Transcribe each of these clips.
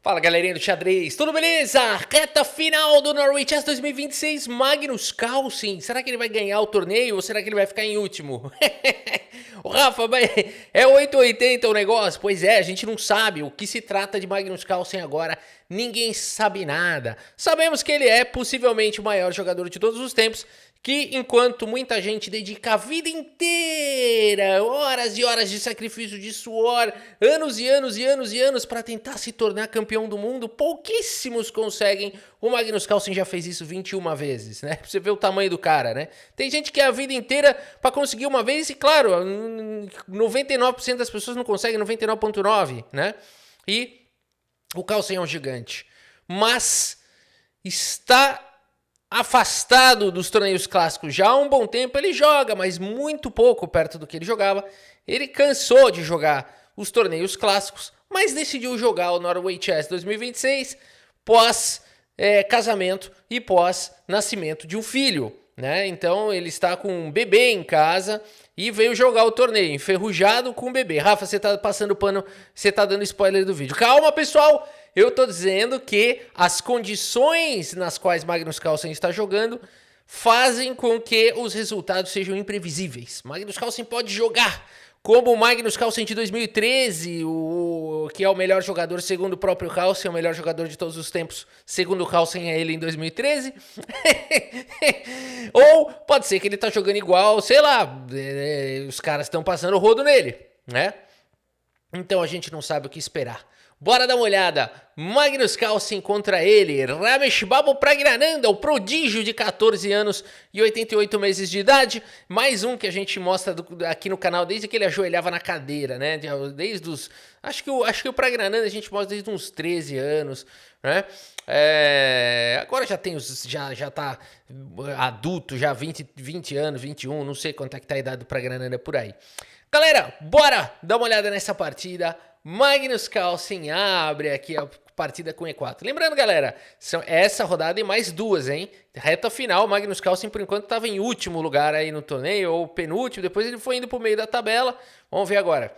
Fala galerinha do xadrez, tudo beleza? Reta final do Norway Chess 2026, Magnus Carlsen. Será que ele vai ganhar o torneio ou será que ele vai ficar em último? O Rafa, é 880 o negócio? Pois é, a gente não sabe o que se trata de Magnus Carlsen agora, ninguém sabe nada. Sabemos que ele é possivelmente o maior jogador de todos os tempos, que enquanto muita gente dedica a vida inteira, horas e horas de sacrifício, de suor, anos e anos e anos e anos para tentar se tornar campeão do mundo, pouquíssimos conseguem. O Magnus Carlsen já fez isso 21 vezes, né? Pra você ver o tamanho do cara, né? Tem gente que é a vida inteira para conseguir uma vez e, claro, 99% das pessoas não conseguem, 99,9%, né? E o Carlsen é um gigante. Mas está afastado dos torneios clássicos já há um bom tempo. Ele joga, mas muito pouco perto do que ele jogava. Ele cansou de jogar os torneios clássicos, mas decidiu jogar o Norway Chess 2026 pós casamento e pós nascimento de um filho, né? Então ele está com um bebê em casa e veio jogar o torneio, enferrujado com o bebê. Rafa, você tá passando pano, você tá dando spoiler do vídeo. Calma, pessoal! Eu tô dizendo que as condições nas quais Magnus Carlsen está jogando fazem com que os resultados sejam imprevisíveis. Magnus Carlsen pode jogar como o Magnus Carlsen de 2013, que é o melhor jogador segundo o próprio Carlsen, o melhor jogador de todos os tempos, segundo o Carlsen é ele em 2013. Ou pode ser que ele tá jogando igual, sei lá, os caras estão passando o rodo nele, né? Então a gente não sabe o que esperar. Bora dar uma olhada. Magnus Carlsen contra ele, Ramesh Babu Praggnanandhaa, o prodígio de 14 anos e 88 meses de idade. Mais um que a gente mostra aqui no canal desde que ele ajoelhava na cadeira, né? Desde os... Acho que o Praggnanandhaa a gente mostra desde uns 13 anos, né? Agora já tem já tá adulto, já 20 anos, 21, não sei quanto é que tá a idade do Praggnanandhaa por aí. Galera, bora dar uma olhada nessa partida. Magnus Carlsen abre aqui a partida com E4. Lembrando, galera, essa rodada e mais duas, hein? Reta final, Magnus Carlsen por enquanto estava em último lugar aí no torneio, ou penúltimo, depois ele foi indo pro meio da tabela. Vamos ver agora.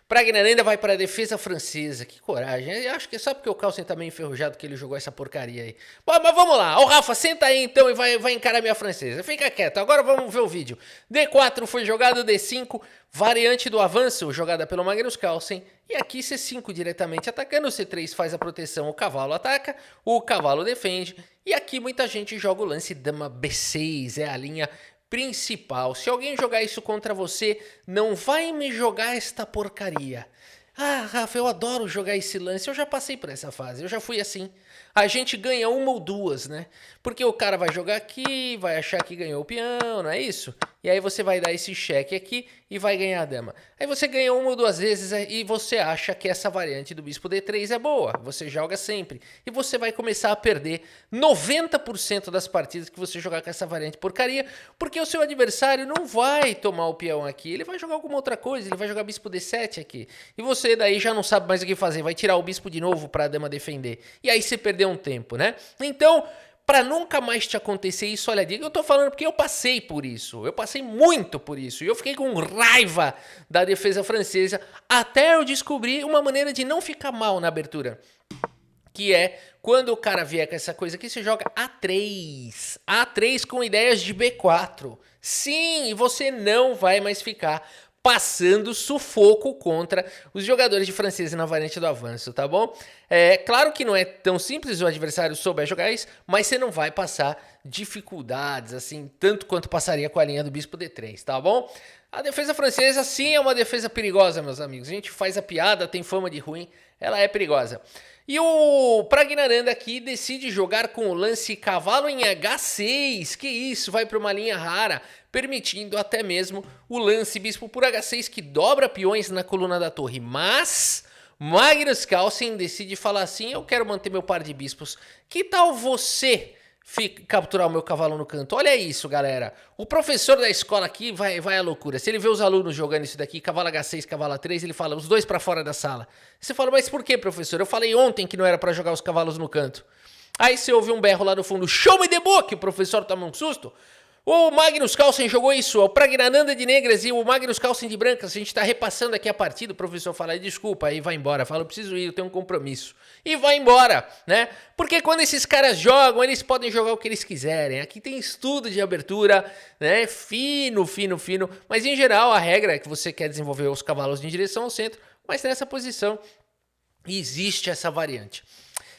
Praggnanandhaa vai para a defesa francesa. Que coragem. Eu acho que é só porque o Carlsen tá meio enferrujado que ele jogou essa porcaria aí. Bom, mas vamos lá. Ô, Rafa, senta aí então e vai encarar minha francesa. Fica quieto. Agora vamos ver o vídeo. D4 foi jogado, D5, variante do avanço, jogada pelo Magnus Carlsen. E aqui C5 diretamente atacando. O C3 faz a proteção, o cavalo ataca, o cavalo defende. E aqui muita gente joga o lance dama B6, é a linha principal. Se alguém jogar isso contra você, não vai me jogar esta porcaria. Ah, Rafa, eu adoro jogar esse lance. Eu já passei por essa fase, eu já fui assim. A gente ganha uma ou duas, né? Porque o cara vai jogar aqui, vai achar que ganhou o peão, não é isso? E aí você vai dar esse cheque aqui e vai ganhar a dama. Aí você ganha uma ou duas vezes e você acha que essa variante do bispo D3 é boa. Você joga sempre. E você vai começar a perder 90% das partidas que você jogar com essa variante porcaria, porque o seu adversário não vai tomar o peão aqui. Ele vai jogar alguma outra coisa, ele vai jogar bispo D7 aqui. E você daí já não sabe mais o que fazer, vai tirar o bispo de novo para a dama defender. E aí você perdeu um tempo, né? Então, para nunca mais te acontecer isso, olha, eu tô falando porque eu passei por isso. Eu passei muito por isso. E eu fiquei com raiva da defesa francesa até eu descobrir uma maneira de não ficar mal na abertura. Que é quando o cara vier com essa coisa aqui, você joga A3. A3 com ideias de B4. Sim, você não vai mais ficar passando sufoco contra os jogadores de francês na variante do avanço, tá bom? Claro que não é tão simples o adversário souber jogar isso, mas você não vai passar dificuldades, assim, tanto quanto passaria com a linha do bispo D3, tá bom? A defesa francesa, sim, é uma defesa perigosa, meus amigos. A gente faz a piada, tem fama de ruim, ela é perigosa. E o Praggnanandhaa aqui decide jogar com o lance cavalo em H6. Que isso, vai para uma linha rara, permitindo até mesmo o lance bispo por H6, que dobra peões na coluna da torre. Mas Magnus Carlsen decide falar assim, eu quero manter meu par de bispos. Que tal você capturar o meu cavalo no canto? Olha isso, galera. O professor da escola aqui vai à loucura. Se ele vê os alunos jogando isso daqui, cavalo H6, cavalo A3, ele fala, os dois pra fora da sala. Você fala, mas por que, professor? Eu falei ontem que não era pra jogar os cavalos no canto. Aí você ouve um berro lá no fundo, show me the book, o professor toma um susto. O Magnus Carlsen jogou isso, o Pragnananda de negras e o Magnus Carlsen de brancas. A gente tá repassando aqui a partida, o professor fala, desculpa, aí vai embora. Fala, eu preciso ir, eu tenho um compromisso. E vai embora, né? Porque quando esses caras jogam, eles podem jogar o que eles quiserem. Aqui tem estudo de abertura, né? Fino. Mas em geral, a regra é que você quer desenvolver os cavalos em direção ao centro, mas nessa posição existe essa variante.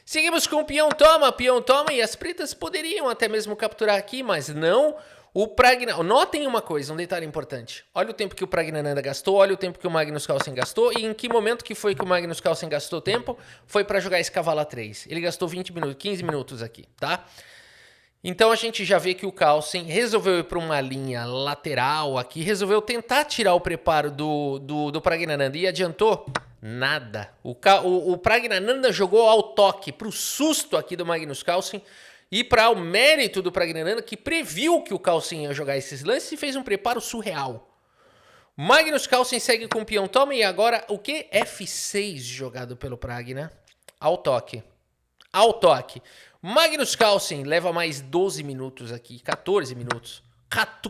Seguimos com o peão toma, e as pretas poderiam até mesmo capturar aqui, mas não. O Pragnananda, notem uma coisa, um detalhe importante. Olha o tempo que o Pragnananda gastou, olha o tempo que o Magnus Carlsen gastou e em que momento que foi que o Magnus Carlsen gastou tempo? Foi para jogar esse cavalo A3. Ele gastou 20 minutos, 15 minutos aqui, tá? Então a gente já vê que o Carlsen resolveu ir para uma linha lateral aqui, resolveu tentar tirar o preparo do Pragnananda e adiantou? Nada. O Pragnananda jogou ao toque, para o susto aqui do Magnus Carlsen e para o mérito do Pragnananda, que previu que o Carlsen ia jogar esses lances e fez um preparo surreal. Magnus Carlsen segue com o peão toma e agora o que? F6 jogado pelo Pragna. Ao toque. Magnus Carlsen leva mais 12 minutos aqui, 14 minutos.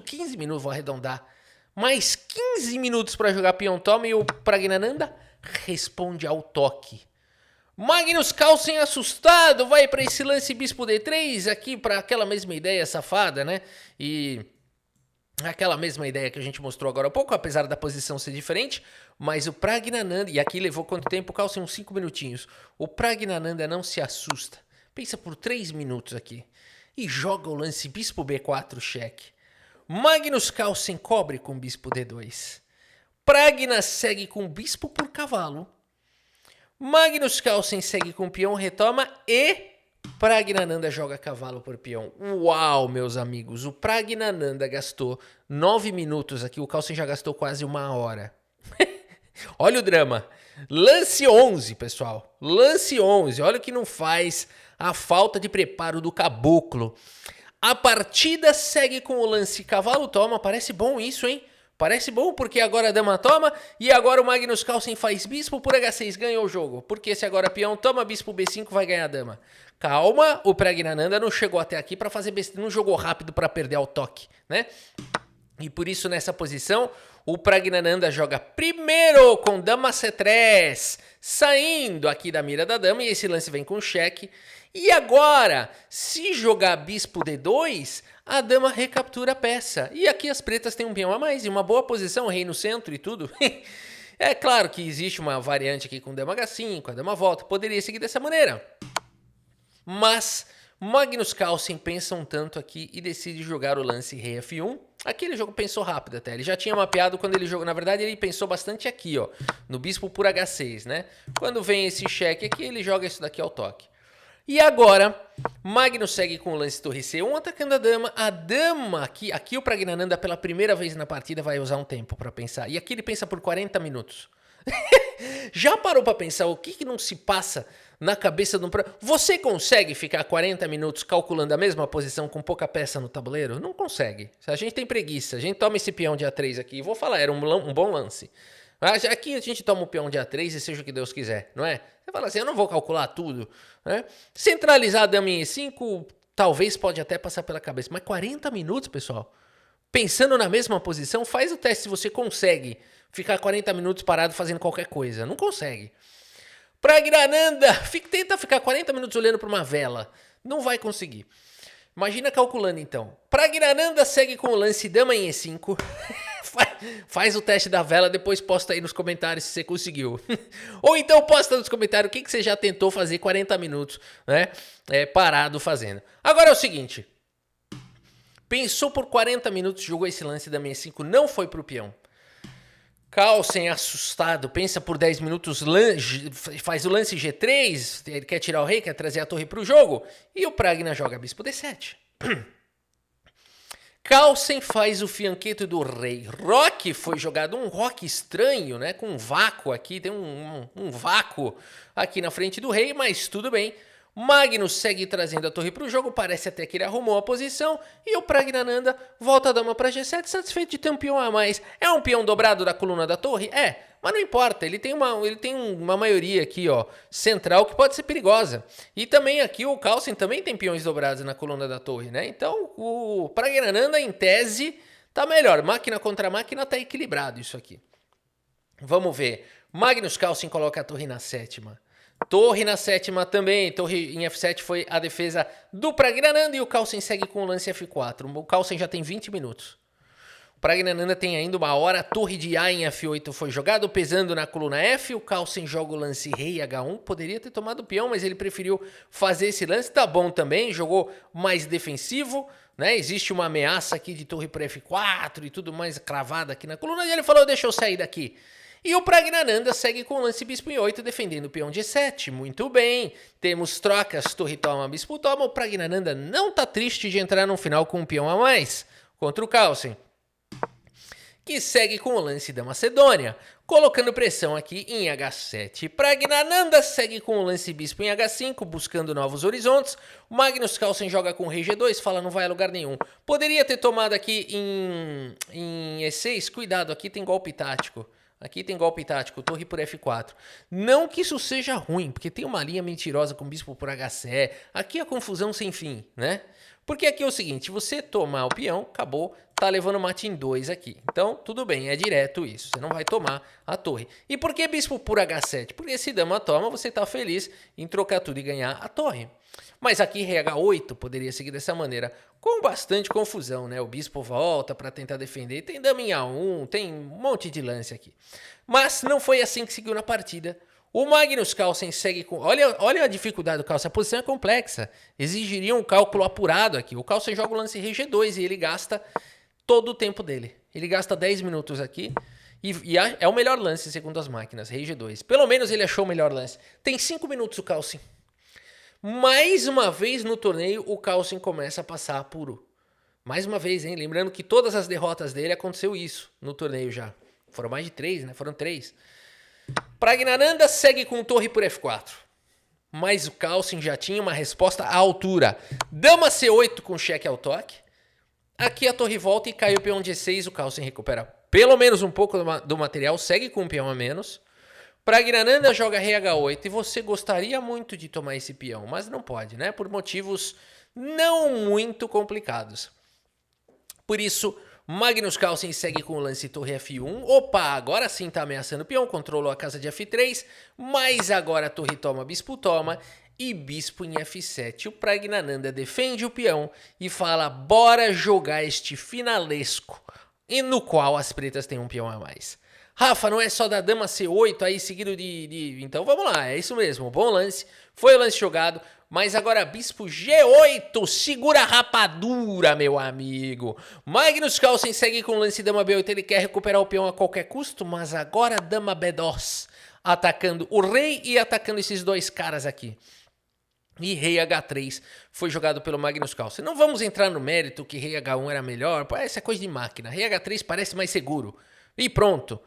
15 minutos, vou arredondar. Mais 15 minutos para jogar peão toma e o Pragnananda responde ao toque. Magnus Carlsen assustado, vai para esse lance bispo D3 aqui para aquela mesma ideia safada, né? E aquela mesma ideia que a gente mostrou agora há pouco, apesar da posição ser diferente, mas o Pragnananda, e aqui levou quanto tempo? O Carlsen uns 5 minutinhos. O Pragnananda não se assusta, pensa por 3 minutos aqui e joga o lance bispo B4 cheque. Magnus Carlsen cobre com bispo D2. Pragna segue com bispo por cavalo. Magnus Carlsen segue com peão, retoma e Pragnananda joga cavalo por peão. Uau, meus amigos, o Pragnananda gastou 9 minutos aqui, o Carlsen já gastou quase 1 hora. Olha o drama. Lance 11, pessoal. Lance 11, olha o que não faz a falta de preparo do caboclo. A partida segue com o lance cavalo toma, parece bom isso, hein? Parece bom porque agora a dama toma e agora o Magnus Carlsen faz bispo por H6, ganhou o jogo. Porque se agora peão toma, bispo B5 vai ganhar a dama. Calma, o Pragnananda não chegou até aqui para fazer besteira, não jogou rápido para perder ao toque, né? E por isso nessa posição o Pragnananda joga primeiro com dama C3, saindo aqui da mira da dama e esse lance vem com cheque. E agora, se jogar bispo D2, a dama recaptura a peça. E aqui as pretas têm um peão a mais, em uma boa posição, rei no centro e tudo. É claro que existe uma variante aqui com dama H5, a dama volta, poderia seguir dessa maneira. Mas Magnus Carlsen pensa um tanto aqui e decide jogar o lance rei F1. Aqui ele pensou rápido até, ele já tinha mapeado quando ele jogou, na verdade ele pensou bastante aqui, ó, no bispo por H6, né? Quando vem esse cheque aqui, ele joga isso daqui ao toque. E agora, Magnus segue com o lance torre C1, atacando a dama. A dama, aqui o Pragnananda pela primeira vez na partida vai usar um tempo para pensar. E aqui ele pensa por 40 minutos. Já parou para pensar o que não se passa na cabeça de um... Você consegue ficar 40 minutos calculando a mesma posição com pouca peça no tabuleiro? Não consegue. A gente tem preguiça. A gente toma esse peão de A3 aqui. Vou falar, era um bom lance. Mas aqui a gente toma o peão de A3 e seja o que Deus quiser, não é? Você fala assim, eu não vou calcular tudo, né? Centralizar a dama em E5 talvez pode até passar pela cabeça, mas 40 minutos, pessoal, pensando na mesma posição, faz o teste se você consegue ficar 40 minutos parado fazendo qualquer coisa. Não consegue. Pragnananda, tenta ficar 40 minutos olhando para uma vela. Não vai conseguir. Imagina calculando então. Pragnananda segue com o lance dama em E5. Faz o teste da vela, depois posta aí nos comentários se você conseguiu. Ou então posta nos comentários o que você já tentou fazer 40 minutos, né? Parado fazendo. Agora é o seguinte. Pensou por 40 minutos, jogou esse lance da minha 5, não foi pro peão. Carlsen assustado, pensa por 10 minutos, faz o lance G3, ele quer tirar o rei, quer trazer a torre pro jogo. E o Pragna joga bispo D7. Carlsen faz o fianqueto do rei. Roque foi jogado, um roque estranho, né? Com um vácuo aqui, tem um vácuo aqui na frente do rei, mas tudo bem. Magnus segue trazendo a torre para o jogo, parece até que ele arrumou a posição, e o Pragnananda volta a dama para G7, satisfeito de ter um peão a mais. É um peão dobrado da coluna da torre? É, mas não importa, ele tem uma maioria aqui, ó, central, que pode ser perigosa. E também aqui o Carlsen também tem peões dobrados na coluna da torre, né? Então o Pragnananda, em tese, tá melhor. Máquina contra máquina tá equilibrado isso aqui. Vamos ver. Magnus Carlsen coloca a torre na sétima. Torre na sétima também, torre em F7 foi a defesa do Pragnananda e o Carlsen segue com o lance F4. O Carlsen já tem 20 minutos. O Pragnananda tem ainda uma hora, a torre de A em F8 foi jogado, pesando na coluna F, o Carlsen joga o lance rei H1, poderia ter tomado o peão, mas ele preferiu fazer esse lance, tá bom também, jogou mais defensivo, né? Existe uma ameaça aqui de torre para F4 e tudo mais cravada aqui na coluna, e ele falou, deixa eu sair daqui. E o Pragnananda segue com o lance bispo em 8, defendendo o peão de 7. Muito bem. Temos trocas, torre toma, bispo toma. O Pragnananda não tá triste de entrar no final com um peão a mais contra o Carlsen, que segue com o lance da Macedônia, colocando pressão aqui em H7. Pragnananda segue com o lance bispo em H5, buscando novos horizontes. Magnus Carlsen joga com rei G2, fala não vai a lugar nenhum. Poderia ter tomado aqui em E6, cuidado, aqui tem golpe tático. Aqui tem golpe tático, torre por F4. Não que isso seja ruim, porque tem uma linha mentirosa com bispo por HC. Aqui é confusão sem fim, né? Porque aqui é o seguinte, você tomar o peão, acabou, tá levando mate em 2 aqui. Então, tudo bem, é direto isso, você não vai tomar a torre. E por que bispo por H7? Porque se dama toma, você tá feliz em trocar tudo e ganhar a torre. Mas aqui rei H8 poderia seguir dessa maneira, com bastante confusão, né? O bispo volta para tentar defender, tem dama em A1, tem um monte de lance aqui. Mas não foi assim que seguiu na partida. O Magnus Carlsen segue com... Olha a dificuldade do Carlsen, a posição é complexa, exigiria um cálculo apurado aqui. O Carlsen joga o lance rei G2 e ele gasta todo o tempo dele. Ele gasta 10 minutos aqui e é o melhor lance segundo as máquinas, rei G2. Pelo menos ele achou o melhor lance. Tem 5 minutos o Carlsen. Mais uma vez no torneio, o Carlsen começa a passar apuro. Mais uma vez, hein? Lembrando que todas as derrotas dele aconteceu isso no torneio já. Foram mais de 3, né? Foram 3. Pragnananda segue com torre por F4. Mas o Carlsen já tinha uma resposta à altura. Dama C8 com cheque ao toque. Aqui a torre volta e cai o peão de E6. O Carlsen recupera pelo menos um pouco do material. Segue com um peão a menos. Pragnananda joga rei H8 e você gostaria muito de tomar esse peão, mas não pode, né? Por motivos não muito complicados. Por isso, Magnus Carlsen segue com o lance torre F1. Opa, agora sim tá ameaçando o peão, controlou a casa de F3, mas agora a torre toma, bispo toma e bispo em F7. O Pragnananda defende o peão e fala, bora jogar este finalesco, e no qual as pretas têm um peão a mais. Rafa, não é só da dama C8 aí seguido de... Então vamos lá, é isso mesmo, bom lance, foi o lance jogado, mas agora bispo G8, segura a rapadura, meu amigo. Magnus Carlsen segue com o lance dama B8, ele quer recuperar o peão a qualquer custo, mas agora dama B2, atacando o rei e atacando esses dois caras aqui. E rei H3 foi jogado pelo Magnus Carlsen. Não vamos entrar no mérito que rei H1 era melhor, essa é coisa de máquina, rei H3 parece mais seguro. E pronto.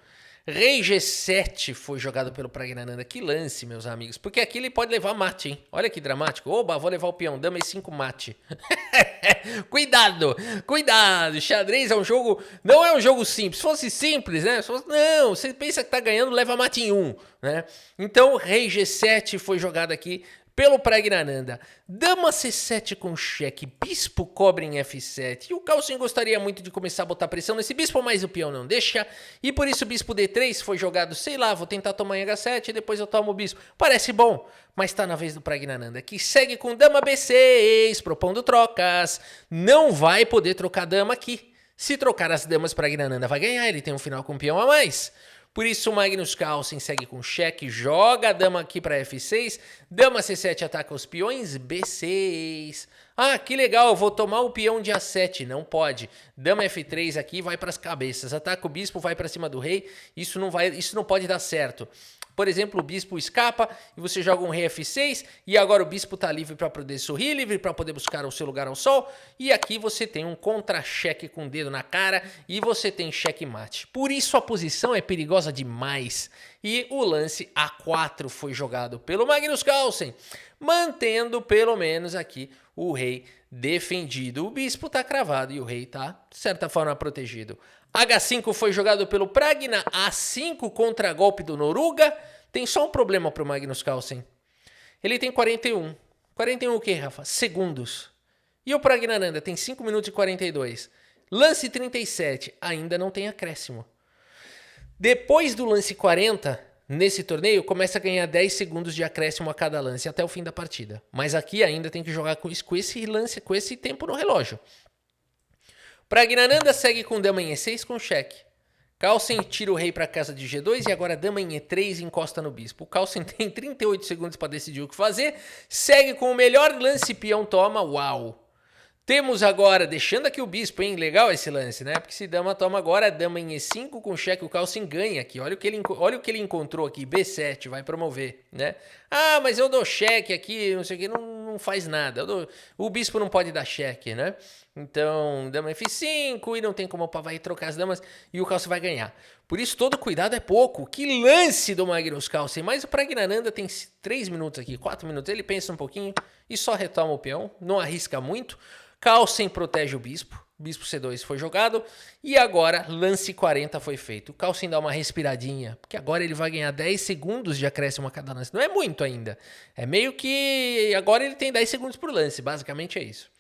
Rei G7 foi jogado pelo Pragnananda. Que lance, meus amigos. Porque aqui ele pode levar mate, hein? Olha que dramático. Oba, vou levar o peão. Dama E5 mate. Cuidado, cuidado. Xadrez é um jogo... Não é um jogo simples. Se fosse simples, né? Não, você pensa que tá ganhando, leva mate em 1, né? Então, Rei G7 foi jogado aqui pelo Pragnananda. Dama C7 com cheque, bispo cobre em F7. E o Carlsen gostaria muito de começar a botar pressão nesse bispo, mas o peão não deixa. E por isso o bispo D3 foi jogado, sei lá, vou tentar tomar em H7 e depois eu tomo o bispo. Parece bom, mas tá na vez do Pragnananda, que segue com dama B6, propondo trocas. Não vai poder trocar dama aqui. Se trocar as damas, Pragnananda vai ganhar, ele tem um final com um peão a mais. Por isso o Magnus Carlsen segue com cheque, joga a dama aqui para F6, dama C7 ataca os peões, B6. Ah, que legal, eu vou tomar o peão de A7, não pode. Dama F3 aqui vai para as cabeças, ataca o bispo, vai para cima do rei, isso não pode dar certo. Por exemplo, o bispo escapa e você joga um rei F6 e agora o bispo está livre para poder sorrir, livre para poder buscar o seu lugar ao sol. E aqui você tem um contra-cheque com o dedo na cara e você tem checkmate. Por isso a posição é perigosa demais. E o lance A4 foi jogado pelo Magnus Carlsen, mantendo pelo menos aqui o rei defendido. O bispo está cravado e o rei está, de certa forma, protegido. H5 foi jogado pelo Pragna, A5 contra golpe do Noruga. Tem só um problema para o Magnus Carlsen. Ele tem 41. 41 o quê, Rafa? Segundos. E o Praggnanandha tem 5 minutos e 42. Lance 37, ainda não tem acréscimo. Depois do lance 40, nesse torneio, começa a ganhar 10 segundos de acréscimo a cada lance até o fim da partida. Mas aqui ainda tem que jogar com esse lance, com esse tempo no relógio. Praggnanandha segue com dama em E6 com cheque. Carlsen tira o rei para casa de G2 e agora dama em E3 encosta no bispo. O Carlsen tem 38 segundos para decidir o que fazer. Segue com o melhor lance, peão toma. Uau! Temos agora, deixando aqui o bispo, hein? Legal esse lance, né? Porque se dama toma agora, dama em E5 com cheque, o Carlsen ganha aqui. Olha o que ele encontrou aqui, B7, vai promover, né? Ah, mas eu dou cheque aqui, não sei o que, não faz nada. O bispo não pode dar cheque, né? Então, dama F5 e não tem como o pá vai trocar as damas e o Carlsen vai ganhar. Por isso, todo cuidado é pouco. Que lance do Magnus Carlsen. Mas o Praggnanandha tem 3 minutos aqui, 4 minutos. Ele pensa um pouquinho e só retoma o peão, não arrisca muito. Carlsen protege o bispo. Bispo C2 foi jogado. E agora, lance 40 foi feito. O Carlsen dá uma respiradinha, porque agora ele vai ganhar 10 segundos de acréscimo a cada lance. Não é muito ainda. É meio que... Agora ele tem 10 segundos por lance. Basicamente é isso.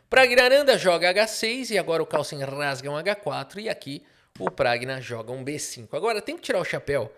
Praggnanandha joga H6 e agora o Carlsen rasga um H4. E aqui o Pragna joga um B5. Agora tem que tirar o chapéu,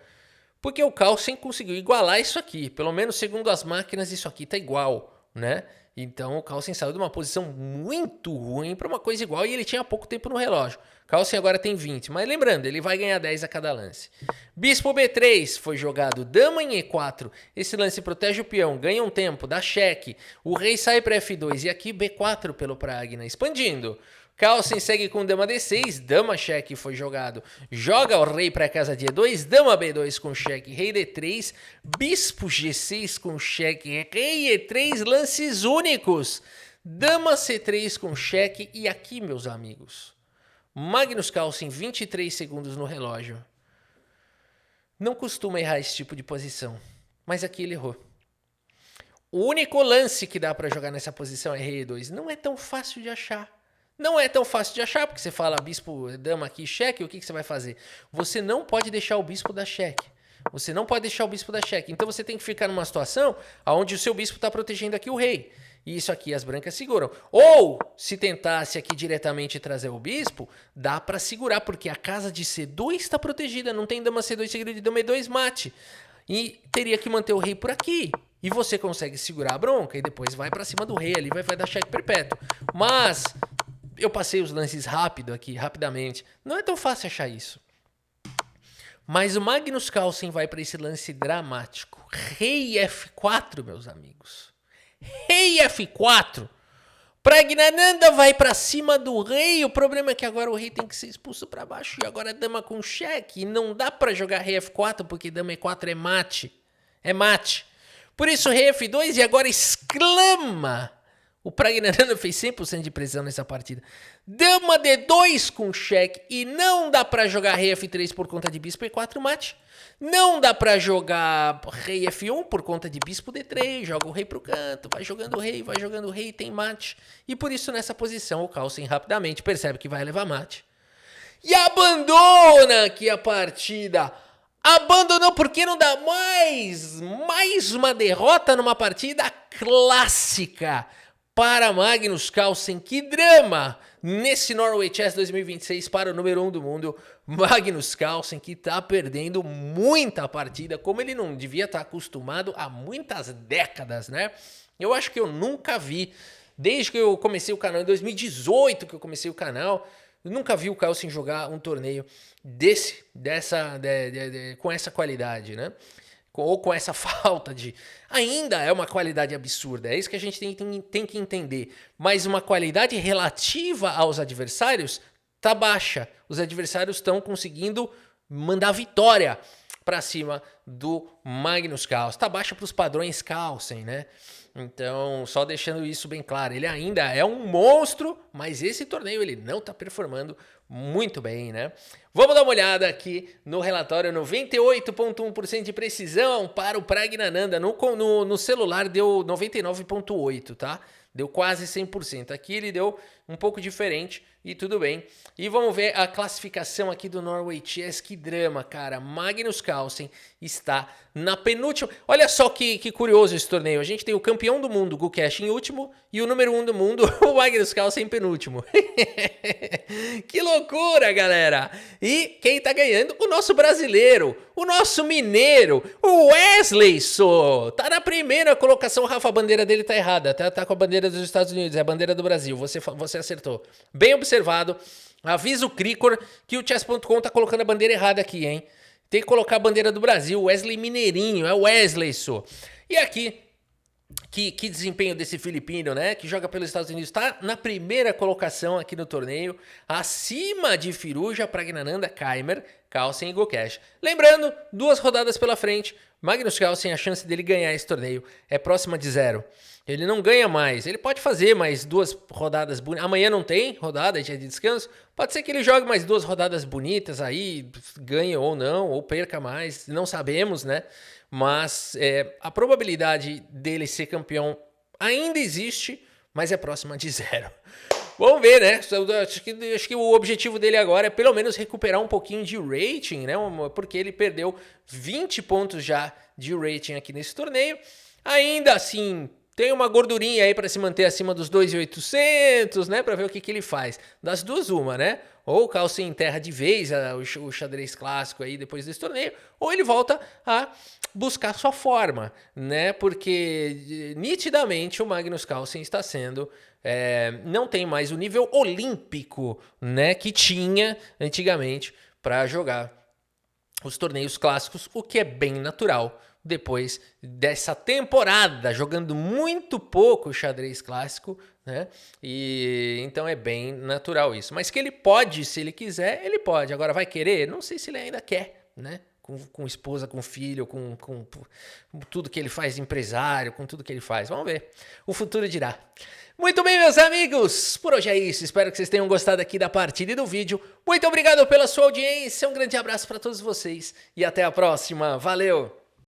porque o Carlsen conseguiu igualar isso aqui. Pelo menos segundo as máquinas, isso aqui tá igual, né? Então o Carlsen saiu de uma posição muito ruim para uma coisa igual e ele tinha pouco tempo no relógio. Carlsen agora tem 20, mas lembrando, ele vai ganhar 10 a cada lance. Bispo B3 foi jogado, dama em E4. Esse lance protege o peão, ganha um tempo, dá cheque. O rei sai para F2 e aqui B4 pelo Pragna, expandindo. Carlsen segue com dama D6, dama cheque foi jogado. Joga o rei para casa de E2, dama B2 com cheque, rei D3, bispo G6 com cheque, rei E3, lances únicos. Dama C3 com cheque e aqui, meus amigos, Magnus Carlsen, 23 segundos no relógio. Não costuma errar esse tipo de posição, mas aqui ele errou. O único lance que dá para jogar nessa posição é rei E2. Não é tão fácil de achar. Não é tão fácil de achar, porque você fala bispo, dama aqui, cheque, o que você vai fazer? Você não pode deixar o bispo dar cheque. Você não pode deixar o bispo dar cheque. Então você tem que ficar numa situação onde o seu bispo está protegendo aqui o rei. E isso aqui as brancas seguram. Ou, se tentasse aqui diretamente trazer o bispo, dá para segurar, porque a casa de C2 está protegida. Não tem dama C2 seguido de dama E2 mate. E teria que manter o rei por aqui. E você consegue segurar a bronca e depois vai para cima do rei ali, vai dar cheque perpétuo. Mas... eu passei os lances rápido aqui, rapidamente. Não é tão fácil achar isso. Mas o Magnus Carlsen vai para esse lance dramático. Rei F4, meus amigos. Rei F4. Praggnanandha vai para cima do rei. O problema é que agora o rei tem que ser expulso para baixo. E agora a dama com cheque. E não dá para jogar rei F4 porque dama E4 é mate. É mate. Por isso rei F2 e agora exclama... O Praggnanandha fez 100% de precisão nessa partida. Dama D2 com cheque. E não dá pra jogar rei F3 por conta de bispo E4 mate. Não dá pra jogar rei F1 por conta de bispo D3. Joga o rei pro canto. Vai jogando o rei, tem mate. E por isso nessa posição o Carlsen rapidamente percebe que vai levar mate. E abandona aqui a partida. Abandonou porque não dá mais uma derrota numa partida clássica. Para Magnus Carlsen, que drama nesse Norway Chess 2026 para o número 1 do mundo, Magnus Carlsen, que está perdendo muita partida, como ele não devia estar acostumado há muitas décadas, né? Eu acho que eu nunca vi, desde que eu comecei o canal, em 2018 que eu comecei o canal, eu nunca vi o Carlsen jogar um torneio com essa qualidade, né? Ou com essa falta de... Ainda é uma qualidade absurda, é isso que a gente tem que entender. Mas uma qualidade relativa aos adversários tá baixa. Os adversários estão conseguindo mandar vitória para cima do Magnus Carlsen. Tá baixa para os padrões Carlsen, né? Então, só deixando isso bem claro, ele ainda é um monstro, mas esse torneio ele não tá performando muito bem, né? Vamos dar uma olhada aqui no relatório, 98,1% de precisão para o Praggnanandhaa, no celular deu 99,8%, tá? Deu quase 100%, aqui ele deu um pouco diferente e tudo bem. E vamos ver a classificação aqui do Norway Chess, que drama, cara. Magnus Carlsen está na penúltima. Olha só que curioso esse torneio. A gente tem o campeão do mundo, Gukesh, em último, e o número 1 do mundo, o Magnus Carlsen, em penúltimo. Que loucura, galera! E quem tá ganhando? O nosso brasileiro, o nosso mineiro, o Wesley So. Tá na primeira colocação, Rafa, a bandeira dele tá errada, tá com a bandeira dos Estados Unidos, é a bandeira do Brasil, você acertou. Bem observado. Avisa o Cricor que o Chess.com tá colocando a bandeira errada aqui, hein? Tem que colocar a bandeira do Brasil, Wesley Mineirinho, é o Wesley So. E aqui, que desempenho desse filipino, né? Que joga pelos Estados Unidos, tá na primeira colocação aqui no torneio, acima de Firouzja, Praggnanandhaa, Kaymer, Carlsen e Gukesh. Lembrando, 2 rodadas pela frente, Magnus Carlsen, a chance dele ganhar esse torneio é próxima de 0. Ele não ganha mais, ele pode fazer mais 2 rodadas bonitas. Amanhã não tem rodada, dia de descanso. Pode ser que ele jogue mais 2 rodadas bonitas aí, ganhe ou não, ou perca mais, não sabemos, né? Mas a probabilidade dele ser campeão ainda existe, mas é próxima de 0. Vamos ver, né? Acho que o objetivo dele agora é pelo menos recuperar um pouquinho de rating, né? Porque ele perdeu 20 pontos já de rating aqui nesse torneio. Ainda assim, tem uma gordurinha aí para se manter acima dos 2.800, né? Para ver o que ele faz. Das duas, uma, né? Ou o Carlsen enterra de vez o xadrez clássico aí depois desse torneio, ou ele volta a buscar sua forma, né? Porque nitidamente o Magnus Carlsen está sendo... não tem mais o nível olímpico, né? Que tinha antigamente para jogar os torneios clássicos, o que é bem natural. Depois dessa temporada, jogando muito pouco xadrez clássico, né? E então é bem natural isso. Mas que ele pode, se ele quiser, ele pode. Agora vai querer? Não sei se ele ainda quer, né? Com esposa, com filho, com tudo que ele faz, empresário, com tudo que ele faz. Vamos ver. O futuro dirá. Muito bem, meus amigos, por hoje é isso. Espero que vocês tenham gostado aqui da partida e do vídeo. Muito obrigado pela sua audiência, um grande abraço para todos vocês e até a próxima. Valeu!